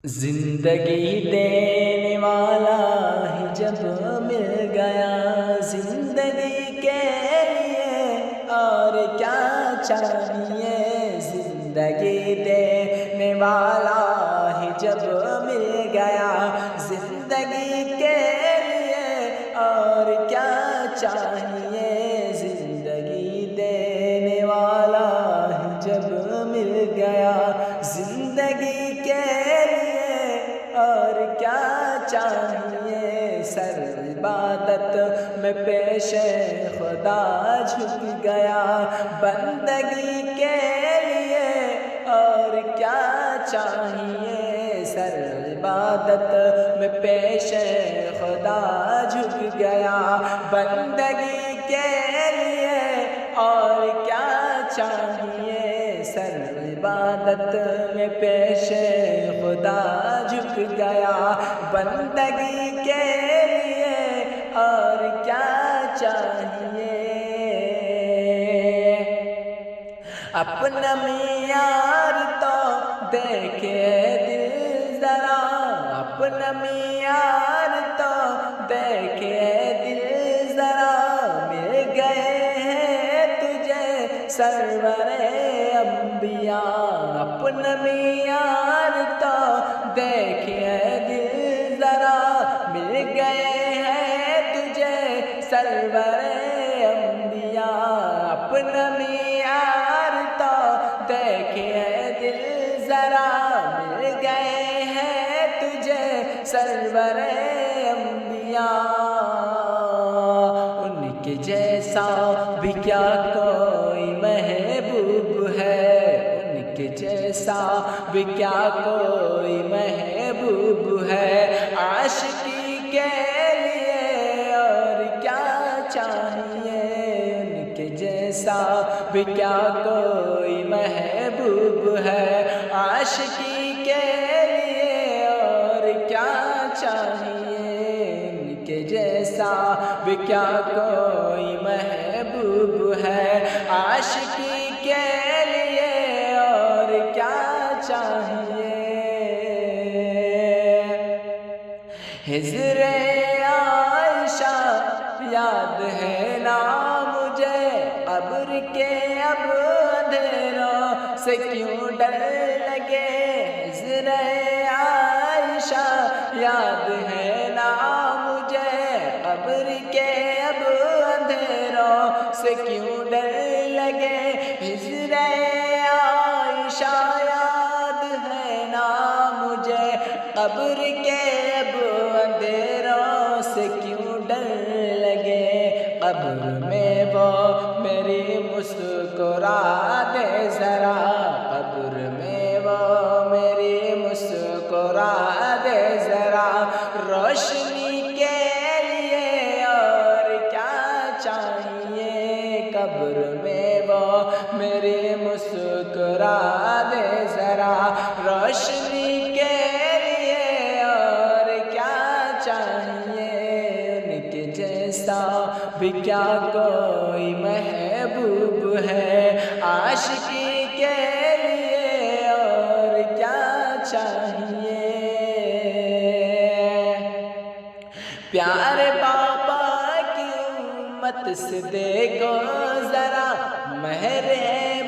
زندگی دینے والا ہی جب مل گیا زندگی کے لیے اور کیا چاہیے، زندگی دینے والا ہی جب مل گیا زندگی کے لیے اور کیا چاہیے، زندگی دینے والا ہی جب مل گیا زندگی کے اور کیا چاہیے، سر عبادت میں پیش خدا جھک گیا بندگی کے لیے اور کیا چاہیے، سر عبادت میں پیش خدا جھک گیا بندگی کے لیے اور کیا چاہیے، سر عبادت میں پیش خدا جھک گیا بندگی کے لیے اور کیا چاہیے، اپنا معیار تو دیکھے دل ذرا، اپنا معیار تو دیکھے دل ذرا، مل گئے ہیں تجھے سرور انبیاء، اپنا معیار تو دیکھے دل ذرا، مل گئے ہیں تجھے سرور انبیاء، اپنا معیار تو دیکھے دل ذرا، مل گئے ہیں تجھے سرور انبیاء، ان کے جیسا بھی کیا کوئی محبوب ہے، ان کے جیسا بھی کیا کوئی محبوب ہے، عاشقی کے لیے اور کیا چاہیے، ان کے جیسا بھی کیا کوئی محبوب ہے، عاشقی کے لیے اور کیا چاہیے، ان کے جیسا بھی کیا کوئی محبوب ہے، عاشقی کے لیے اور کیا چاہیے، حجر عائشہ یاد ہے نا مجھے، قبر کے اب اندھیروں سے کیوں ڈر لگے، حجر عائشہ یاد ہے نا مجھے، قبر کے اب اندھیروں سے کیوں ڈر لگے، حجر عائشہ یاد ہے نا مجھے، قبر کے اب اندھیروں سے کیوں ڈر لگے، قبر میں وہ میری مسکرا دے ذرا، قبر میں وہ میری مسکرا دے ذرا، روشنی کے لیے اور کیا چاہیے، قبر میں وہ میری مسکرا دے ذرا، روشنی کے لیے اور کیا چاہیے، ان کے جیسا بھی کیا کوئی محبوب ہے، عاشقی کے لیے اور کیا چاہیے، پیارے بابا کی امت سے دیکھو ذرا، مہر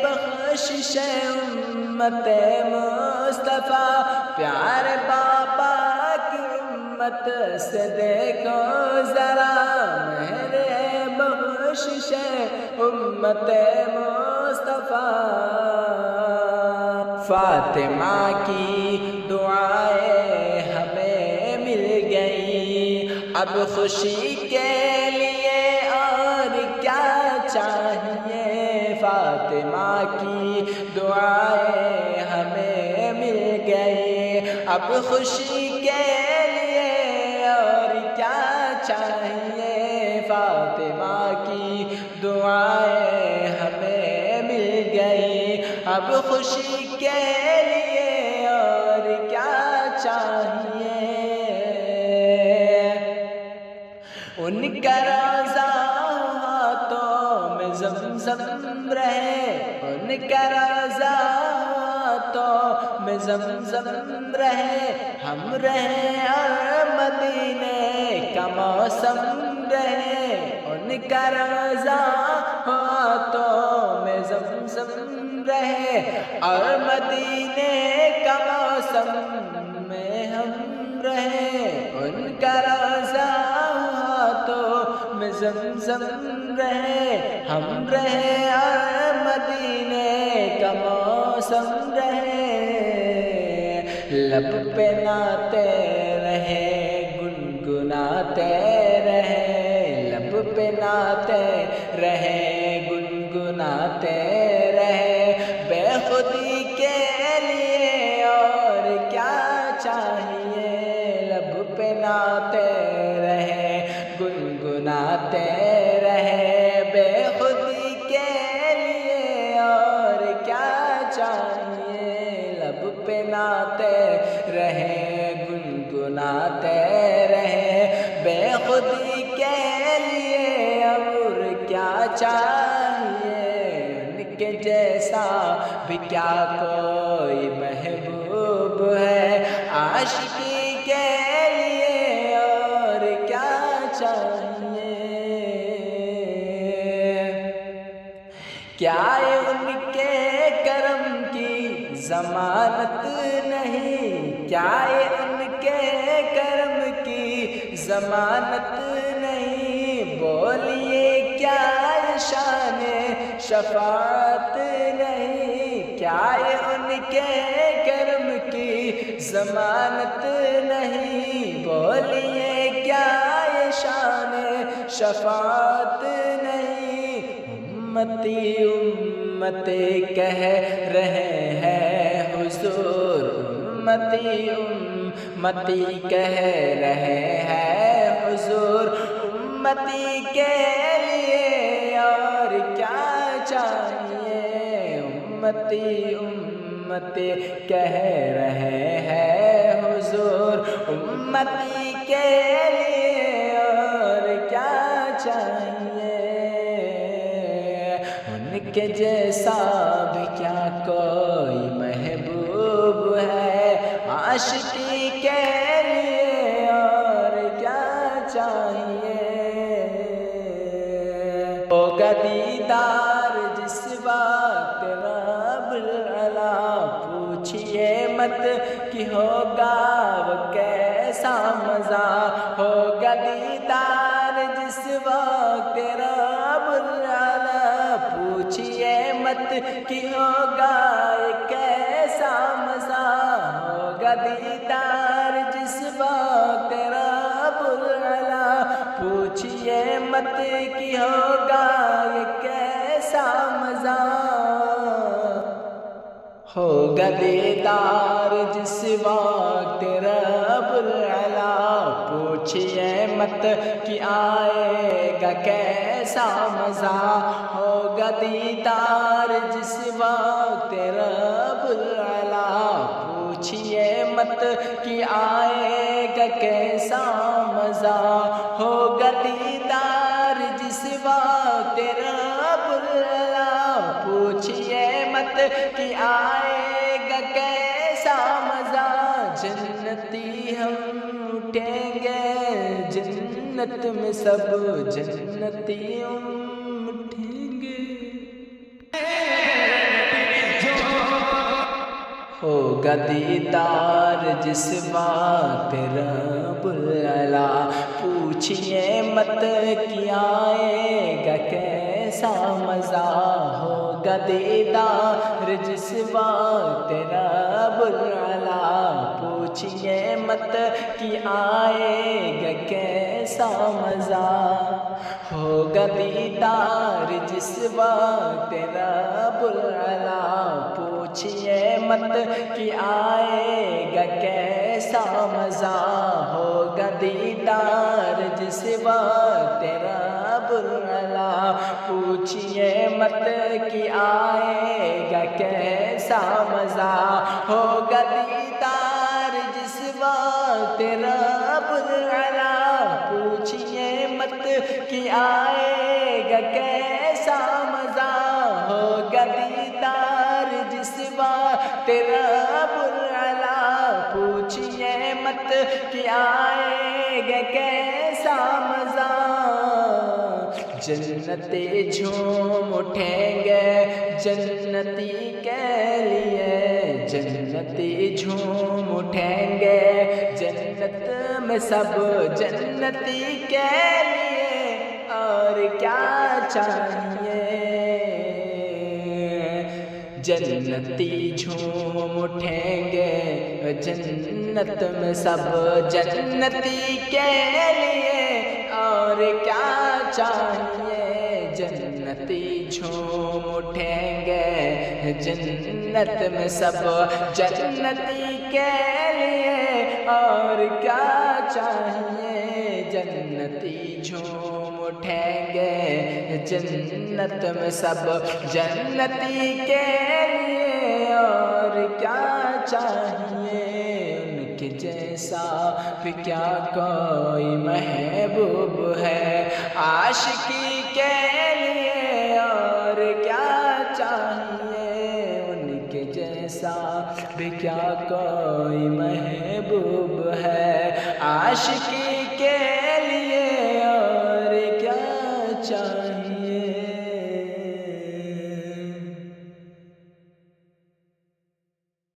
بخشش امت مصطفیٰ، پیارے بابا کی امت سے دیکھو ذرا، مہر بخشش امت مصطفیٰ، فاطمہ کی دعائیں ہمیں مل گئیں، اب خوشی کے لیے اور کیا چاہیے، فاطمہ کی دعائیں ہمیں مل گئیں، اب خوشی کے لیے اور کیا چاہیے، فاطمہ کی دعائیں ہمیں مل گئیں، اب خوشی کے لیے اور کیا چاہیے، ان کا روضہ ہاتھوں میں زمزم رہے، ان کا روضہ ہاتھوں میں زمزم رہے، ہم رہے اور مدینے کا موسم رہے، ان کا روضہ ہاتھوں میں زمزم رہے، اور مدینے کا موسم میں ہم رہے، ان کا روضہ ہاتھوں میں زمزم رہے، ہم رہے اور مدینے کا موسم رہے، لب پہ ناتے رہے گنگناتے رہے، لب پہ ناتے رہے گنگناتے رہے، بے خودی کے لیے اور کیا چاہیے، لب پہ ناتے رہے گنگناتے رہے، بے خودی کے لیے اور کیا چاہیے، لب پہ ناتے رہے گنگناتے رہے، بے خودی کے لیے اور کیا چاہیے، ان کے جیسا بھی کیا کوئی محبوب ہے، عاشقی کے لیے اور کیا چاہیے، کیا ان کے کرم کی ضمانت نہیں، کیا ان کے کرم کی ضمانت نہیں، بولیے کیا شان شفاعت نہیں، کیا ان کے کرم کی ضمانت نہیں، بولیے کیا شان شفاعت نہیں، امتی امتی کہہ رہے ہیں حضور، امتی امتی کہہ رہے ہیں حضور، امتی کے لیے اور کیا چاہیے، امتی امتی کہہ رہے ہیں حضور، امتی کے لیے اور کیا چاہیے، ان کے جیسا بھی کیا کوئی محبوب ہے، عاشقی کے لیے اور کیا چاہیے، ہوگا دیدار جس وقت رب العلا، پوچھئے مت کہ ہوگا وہ کیسا مزہ، ہوگا دیدار جس وقت رب العلا، پوچھئے مت کہ ہوگا کیسا مزہ، ہوگا دیدار جس وقت رب العلا، پوچھئے مت کہ ہوگا کیسا مزہ، ہوگا دیدار جس وقت رب العلا، پوچھئے مت کہ آئے گا کیسا مزہ، ہوگا دیدار جس وقت رب العلا، پوچھئے مت کہ آئے گا کیسا مزہ، ہوگا دیدار جس وقت رب العلا، پوچھئے مت کہ آئے گا کیسا مزہ، جنتی ہم اٹھیں گے جنت میں سب، جنتی ہم اٹھیں گے، ہوگا دیدار جس وقت رب العلا، پوچھئے مت کہ آئے گا کیسا مزہ، ہوگا دیدار جس وقت رب العلا، پوچھئے مت کہ آئے گا کیسا مزہ، ہوگا دیدار جس وقت رب العلا، پوچھئے مت کہ آئے گا کیسا مزہ، ہوگا دیدار جس وقت رب العلا، پوچھئے مت کہ آئے گا کیسا مزہ، ہوگا دیدار جس وقت رب العلا، پوچھئے مت کہ آئے گا کیسا مزہ، ہوگا دیدار جس وقت رب العلا، نعمت کی آئے گا کیسا مزہ، جنتی جھوم اٹھیں گے جنتی کے لیے، جنتی جھوم اٹھیں گے جنت میں سب جنتی کے لیے، اور کیا چاہیے، جنتی جھوم اٹھیں گے جنت میں سب جنتی کے لیے، اور کیا چاہیے، جنتی جھوم اٹھیں گے جنت میں سب جنتی کے لیے، اور کیا چاہیے، جنتی جھوم اٹھیں گے جنت میں سب جنتی کے لیے، اور کیا چاہیے، ان کے جیسا بھی کیا کوئی محبوب ہے عاشقی کے لیے، اور کیا چاہیے، ان کے جیسا بھی کیا کوئی محبوب ہے عاشقی کے لیے، اور کیا چاہیے۔